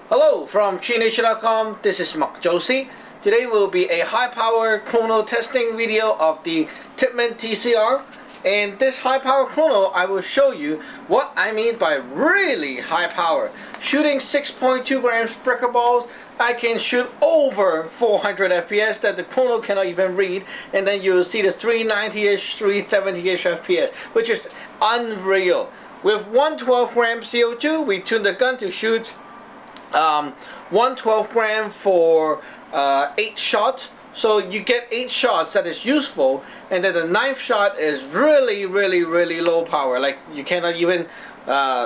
Hello from ChiNation.com. This is Mark Josie. Today will be a high power chrono testing video of the Tippmann TCR. And this high power chrono, I will show you what I mean by really high power. Shooting 6.2 grams breaker balls, I can shoot over 400 FPS that the chrono cannot even read, and then you'll see the 390-ish, 370-ish FPS, which is unreal. With 112 gram CO2, we tune the gun to shoot 112 gram for 8 shots. So you get 8 shots that is useful, and then the 9th shot is really low power, like you cannot even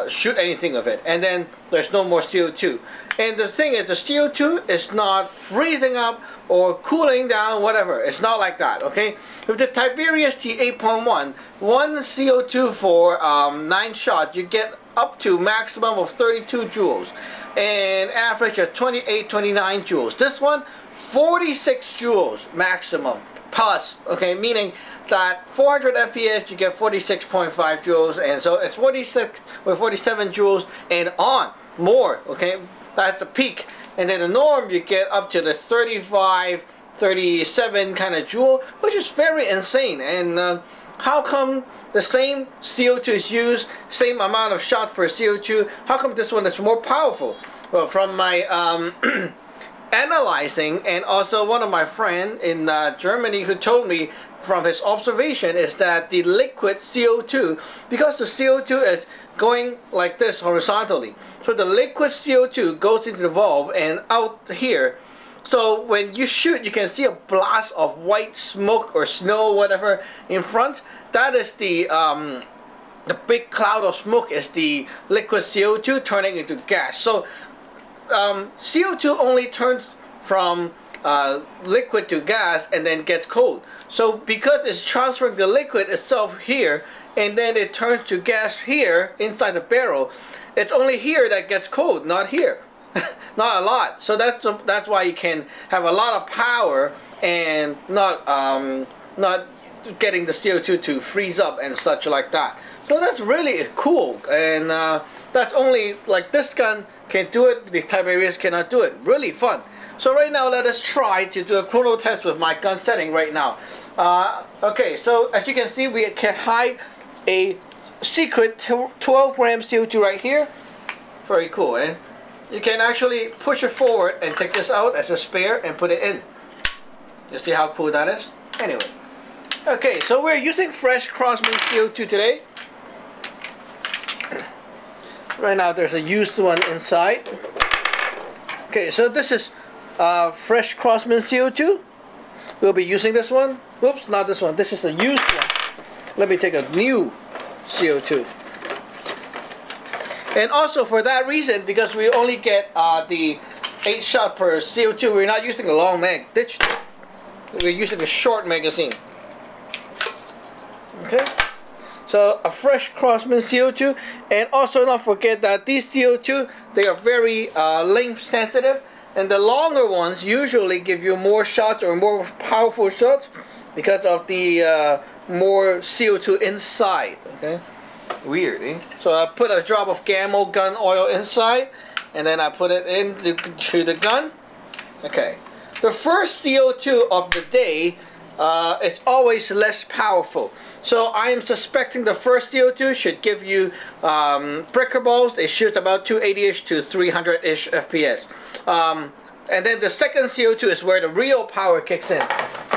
shoot anything of it, and then there's no more CO2. And the thing is, the CO2 is not freezing up or cooling down, whatever. It's not like that, okay? With the Tiberius T8.1, one CO2 for 9 shots, you get up to maximum of 32 joules and average of 28-29 joules. This one 46 joules maximum plus, okay, meaning that 400 FPS you get 46.5 joules, and so it's 46 or 47 joules and on more, okay, that's the peak. And then the norm you get up to the 35, 37 kind of joule, which is very insane. And how come the same CO2 is used, same amount of shots per CO2, how come this one is more powerful? Well, from my analyzing, and also one of my friends in Germany who told me from his observation, is that the liquid CO2, because the CO2 is going like this horizontally, so the liquid CO2 goes into the valve and out here. So when you shoot, you can see a blast of white smoke or snow, whatever, in front. That is the big cloud of smoke is the liquid CO2 turning into gas. So CO2 only turns from liquid to gas and then gets cold. So because it's transferring the liquid itself here, and then it turns to gas here inside the barrel, it's only here that gets cold, not here. Not a lot. So that's why you can have a lot of power and not getting the CO2 to freeze up and such like that. So that's really cool, and that's only like this gun can do it, the Tiberius cannot do it. Really fun. So right now let us try to do a chrono test with my gun setting right now. Okay, so as you can see, we can hide a secret 12 gram CO2 right here. Very cool, eh? You can actually push it forward and take this out as a spare and put it in. You see how cool that is? Anyway. Okay, so we're using fresh Crossman CO2 today. Right now there's a used one inside. Okay, so this is fresh Crossman CO2. We'll be using this one. Oops, not this one. This is the used one. Let me take a new CO2. And also for that reason, because we only get the 8 shot per CO2, we're not using a long mag. We're using a short magazine. Okay. So a fresh Crossman CO2, and also not forget that these CO2, they are very length sensitive, and the longer ones usually give you more shots or more powerful shots because of the more CO2 inside. Okay, weird, eh? So I put a drop of Gammo gun oil inside, and then I put it into the gun. Okay, the first CO2 of the day it's always less powerful. So I am suspecting the first CO2 should give you breaker balls. It shoots about 280-ish to 300-ish FPS. And then the second CO2 is where the real power kicks in.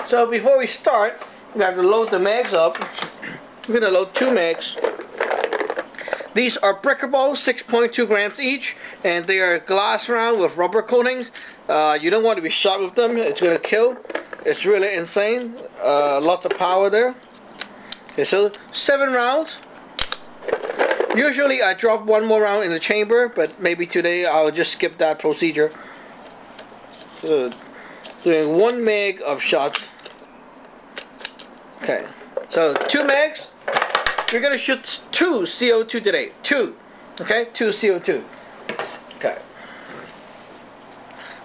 So before we start, we have to load the mags up. We're going to load 2 mags. These are breaker balls, 6.2 grams each, and they are glass round with rubber coatings. You don't want to be shot with them. It's going to kill. It's really insane. Lots of power there. Okay, so 7 rounds. Usually I drop 1 more round in the chamber, but maybe today I'll just skip that procedure. So doing 1 mag of shots. Okay, so 2 mags. We're gonna shoot 2 CO2 today. 2. Okay, 2 CO2. Okay.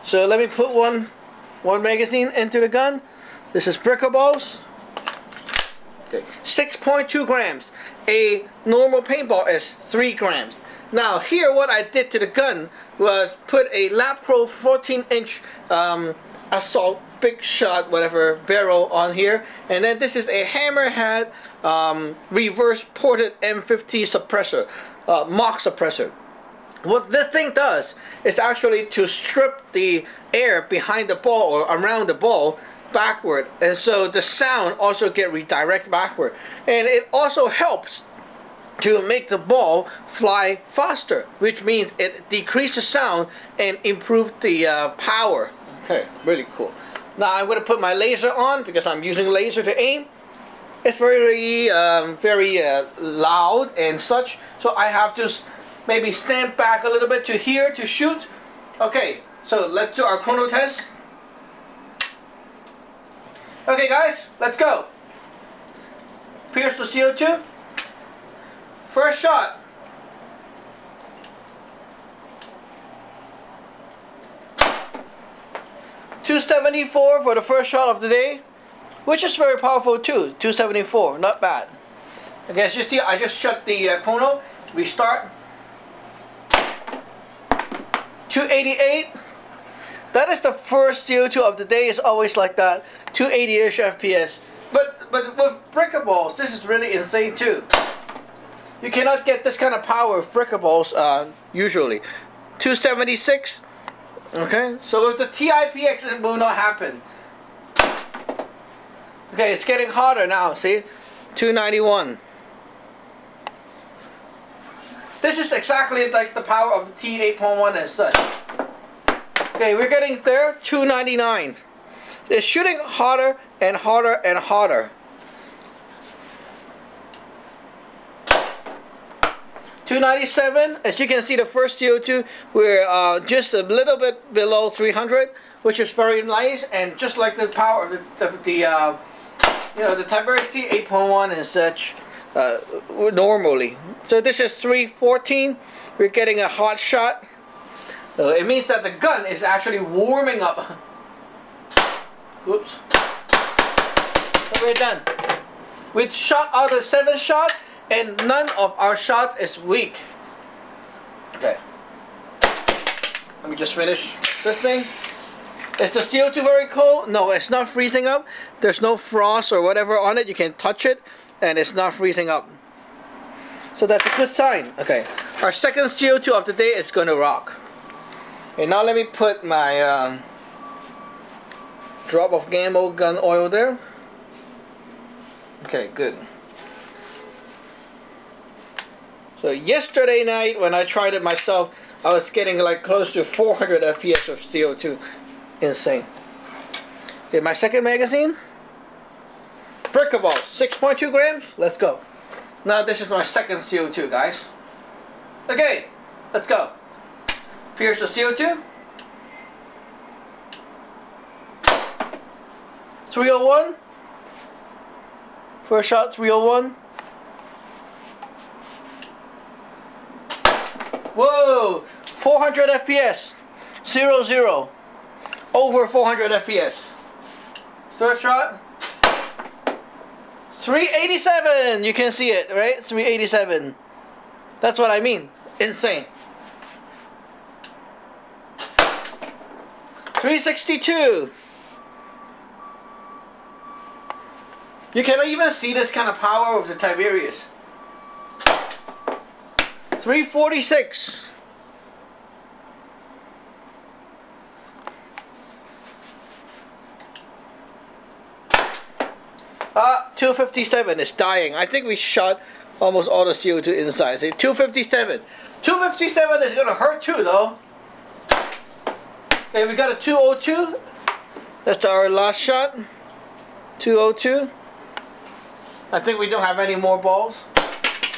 So let me put one magazine into the gun. This is breaker balls. Okay, 6.2 grams. A normal paintball is 3 grams. Now here what I did to the gun was put a Lab Pro 14-inch assault big shot whatever barrel on here, and then this is a Hammerhead reverse ported M50 suppressor, mock suppressor. What this thing does is actually to strip the air behind the ball or around the ball backward, and so the sound also get redirected backward, and it also helps to make the ball fly faster, which means it decreases sound and improves the power. Okay, really cool. Now I'm going to put my laser on because I'm using laser to aim. It's very loud and such, so I have to maybe stand back a little bit to here to shoot. Okay, so let's do our chrono test. Okay guys, let's go. Pierce the CO2. First shot. .274 for the first shot of the day, which is very powerful too. 274, not bad. Okay, as you see, I just shut the chrono. Restart. 288. That is the first CO2 of the day. It's always like that. 280-ish FPS. But with breakables, this is really insane too. You cannot get this kind of power with breakables usually. 276. Okay, so with the TIPX it will not happen. Okay, it's getting hotter now, see? 291. This is exactly like the power of the T8.1 and such. Okay, we're getting there. 299. It's shooting hotter and hotter and hotter. 297. As you can see, the first CO2 we're just a little bit below 300, which is very nice, and just like the power of the you know, the Tiberius T8.1 and such normally. So this is 314. We're getting a hot shot. It means that the gun is actually warming up. Oops. So we're done. We shot out the 7th shot, and none of our shot is weak. Okay. Let me just finish this thing. Is the CO2 very cold? No, it's not freezing up. There's no frost or whatever on it. You can touch it, and it's not freezing up. So that's a good sign. Okay. Our second CO2 of the day is going to rock. And now let me put my drop of Gammo gun oil there. Okay, good. So yesterday night when I tried it myself, I was getting like close to 400 FPS of CO2. Insane. Okay, my second magazine. Breakable, 6.2 grams. Let's go. Now this is my second CO2, guys. Okay, let's go. Here's the CO2. 301. First shot, 301. Whoa! 400 FPS. 0-0. Over 400 FPS. Third shot. 387. You can see it, right? 387. That's what I mean. Insane. 362. You cannot even see this kind of power of the Tiberius. 346. 257 is dying. I think we shot almost all the CO2 inside. See, 257. 257 is gonna hurt too, though. Okay, we got a 202. That's our last shot. 202. I think we don't have any more balls.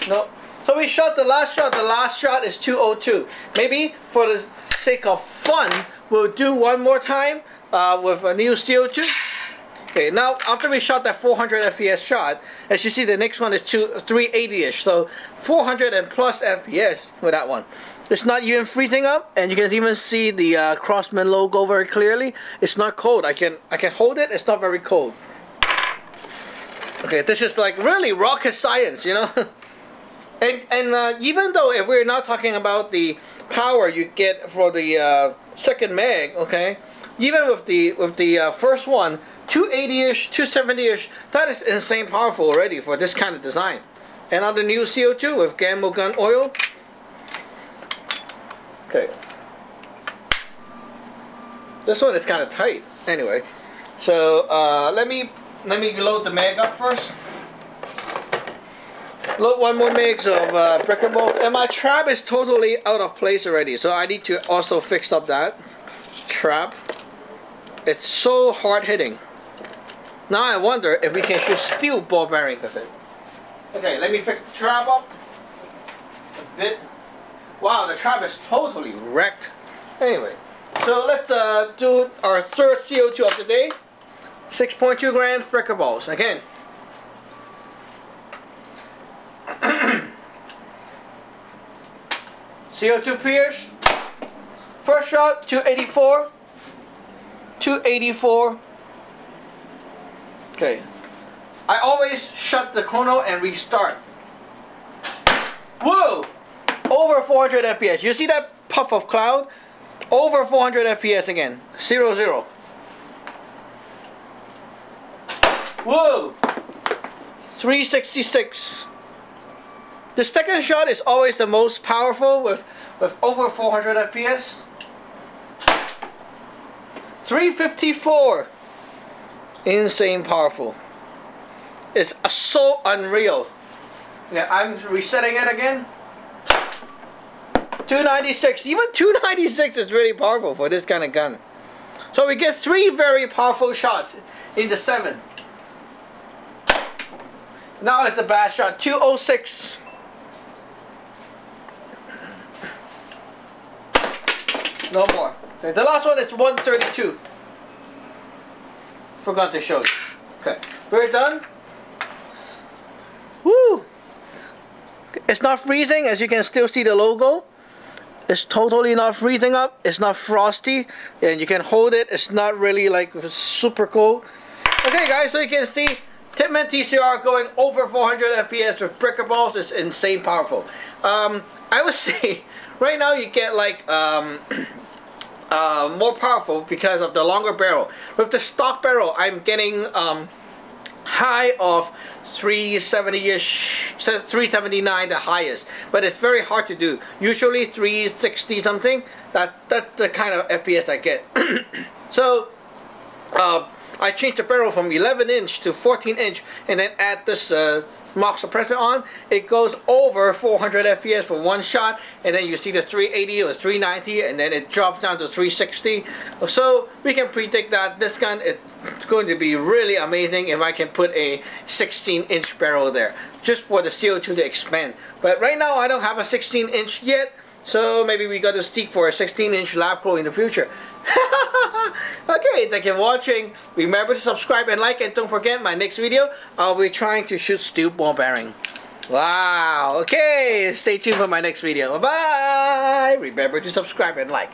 Nope. So we shot the last shot. The last shot is 202. Maybe for the sake of fun, we'll do one more time with a new CO2. Okay, now after we shot that 400 FPS shot, as you see, the next one is 380-ish. So 400 and plus FPS with that one. It's not even freezing up, and you can even see the Craftsman logo very clearly. It's not cold. I can hold it. It's not very cold. Okay, this is like really rocket science, you know. And even though if we're not talking about the power you get for the second mag, okay, even with the first one, 280-ish, 270-ish, that is insane powerful already for this kind of design. And on the new CO2 with Gamma gun oil. Okay. This one is kind of tight. Anyway, so let me load the mag up first. Load one more mix of breakable, and my trap is totally out of place already, so I need to also fix up that trap. It's so hard hitting. Now I wonder if we can shoot steel ball bearing with it. Okay, let me fix the trap up a bit. Wow, the trap is totally wrecked. Anyway, so let's do our third CO2 of the day. 6.2 grams breakables again. CO2 Pierce. First shot, 284. 284. Okay. I always shut the chrono and restart. Whoa! Over 400 FPS. You see that puff of cloud? Over 400 FPS again. 0, 0. Whoa! 366. The second shot is always the most powerful with over 400 FPS. 354. Insane powerful. It's so unreal. Yeah, I'm resetting it again. 296. Even 296 is really powerful for this kind of gun. So we get 3 very powerful shots in the 7. Now it's a bad shot. 206. No more. Okay, the last one is 132. Forgot to show you. Okay, we're done. Woo! It's not freezing, as you can still see the logo. It's totally not freezing up. It's not frosty, and you can hold it. It's not really like super cold. Okay, guys, so you can see Tippmann TCR going over 400 FPS with breakables is insane powerful. I would say right now you get like more powerful because of the longer barrel. With the stock barrel, I'm getting high of 370-ish, 379 the highest, but it's very hard to do. Usually 360 something. That's the kind of FPS I get. So I changed the barrel from 11 inch to 14 inch and then add this Mach suppressor on. It goes over 400 FPS for one shot, and then you see the 380 or 390, and then it drops down to 360. So we can predict that this gun is going to be really amazing if I can put a 16 inch barrel there, just for the CO2 to expand. But right now I don't have a 16 inch yet, so maybe we got to seek for a 16 inch lab pro in the future. Okay, thank you for watching. Remember to subscribe and like, and don't forget my next video I'll be trying to shoot steel ball bearing. Wow. Okay, stay tuned for my next video. Bye. Remember to subscribe and like.